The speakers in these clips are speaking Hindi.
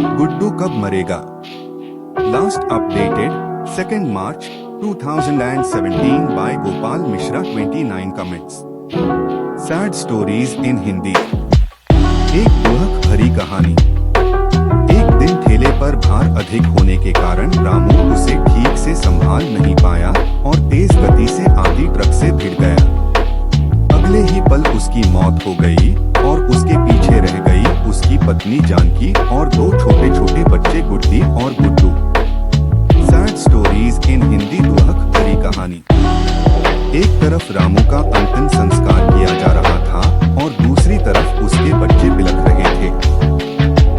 गुड्डू कब मरेगा? Last updated 2nd March 2017 by Gopal Mishra 29 comments. Sad stories in Hindi. एक दुखद भरी कहानी। एक दिन ठेले पर भार अधिक होने के कारण रामू उसे ठीक से संभाल नहीं पाया और तेज गति से आती ट्रक से भिड़ गया। अगले ही पल उसकी मौत हो गई और उसके पीछे रह गई उसकी पत्नी जानकी और दो छोटे छोटे बच्चे गुड्डी और Guddu. Sad stories in Hindi दुखद भरी कहानी। एक तरफ रामू का अंतिम संस्कार किया जा रहा था और दूसरी तरफ उसके बच्चे बिलख रहे थे।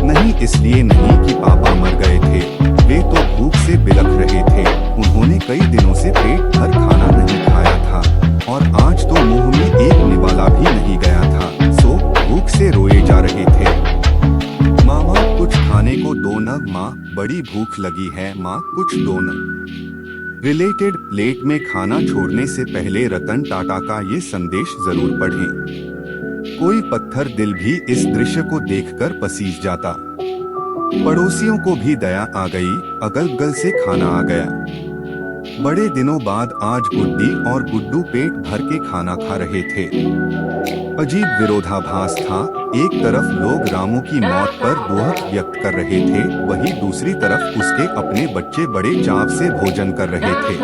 नहीं इसलिए नहीं कि पापा मर गए थे, वे तो भूख से बिलख रहे थे। उन्होंने कई दिनों से पेट भर खाना नहीं खाया था और आज तो मुंह में एक निवाला भी नहीं गया था, सो भूख से रोए जा रहे थे। मामा कुछ खाने को दो न माँ, बड़ी भूख लगी है माँ, कुछ दो न। रिलेटेड प्लेट में खाना छोड़ने से पहले रतन टाटा का ये संदेश जरूर पढ़ें। कोई पत्थर दिल भी इस दृश्य को देखकर पसीज जाता। पड़ोसियों को भी दया आ गई, अगल बगल से खाना आ गया। बड़े दिनों बाद आज गुड्डी और गुड्डू पेट भर के खाना खा रहे थे। अजीब विरोधाभास था, एक तरफ लोग रामू की मौत पर दुख व्यक्त कर रहे थे, वहीं दूसरी तरफ उसके अपने बच्चे बड़े चाव से भोजन कर रहे थे।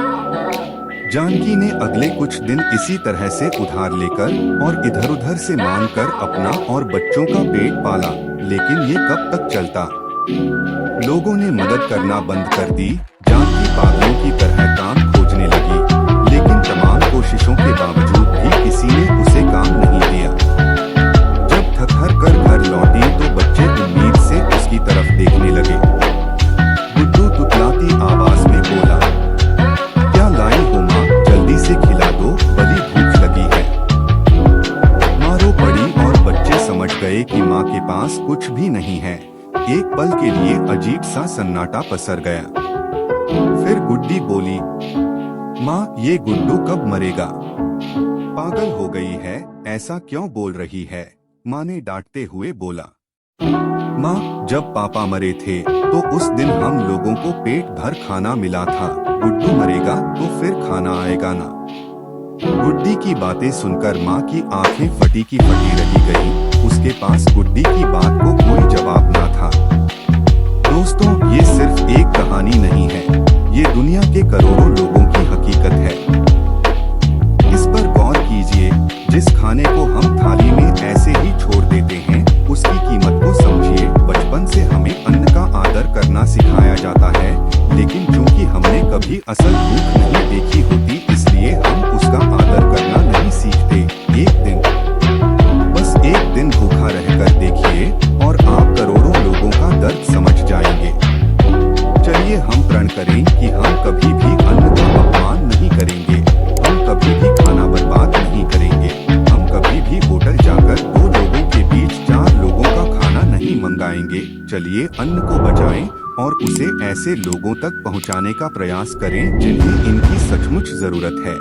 जानकी ने अगले कुछ दिन इसी तरह से उधार लेकर और इधर-उधर से मांग कर अपना और बच्चों का पेट पाला, लेकिन ये कब तक चलता? लोगों ने मदद करना बंद कर दी। जानकी पागलों की तरह काम खोजने लगी, लेकिन तमाम कोशिशों के बावजूद भी किसी ने उसे काम नहीं दिया। जब थक-हार कर घर लौटी तो बच्चे उम्मीद से उसकी तरफ देखने लगे। गुड्डू तुतलाती आवाज में बोला, क्या लाई हो माँ, जल्दी से खिला दो, बड़ी भूख लगी है। मारो पड़ी और बच्चे समझ गए कि माँ के पास कुछ भी नहीं है। एक पल के लिए अजीब सा सन्नाटा पसर गया। फिर गुड्डी बोली, माँ ये गुड्डू कब मरेगा? पागल हो गई है, ऐसा क्यों बोल रही है? माँ ने डांटते हुए बोला, माँ जब पापा मरे थे तो उस दिन हम लोगों को पेट भर खाना मिला था, गुड्डू मरेगा तो फिर खाना आएगा ना। गुड्डी की बातें सुनकर माँ की आंखें फटी की फटी रही गई। उसके पास गुड्डी की बात को कोई जवाब ना था। दोस्तों ये सिर्फ एक कहानी नहीं है, ये दुनिया के करोड़ों लोगों की हकीकत है। इस पर गौर कीजिए, जिस खाने को हम थाली में ऐसे ही छोड़ देते हैं उसकी कीमत को समझिए। बचपन से हमें अन्न का आदर करना सिखाया जाता है, लेकिन चूंकि हमने कभी असल भूख नहीं देखी होती इसलिए हम उसका आदर करना नहीं सीखते। एक दिन भूखा रहकर देखिए और आप करोड़ों लोगों का दर्द समझ जाएंगे। चलिए हम प्रण करें कि हम कभी भी अन्न का अपमान नहीं करेंगे, हम कभी भी खाना बर्बाद नहीं करेंगे, हम कभी भी होटल जाकर 2 लोगों के बीच 4 लोगों का खाना नहीं मंगाएंगे। चलिए अन्न को बचाएं और उसे ऐसे लोगों तक पहुंचाने का प्रयास करें जिन्हें इनकी सचमुच जरूरत है।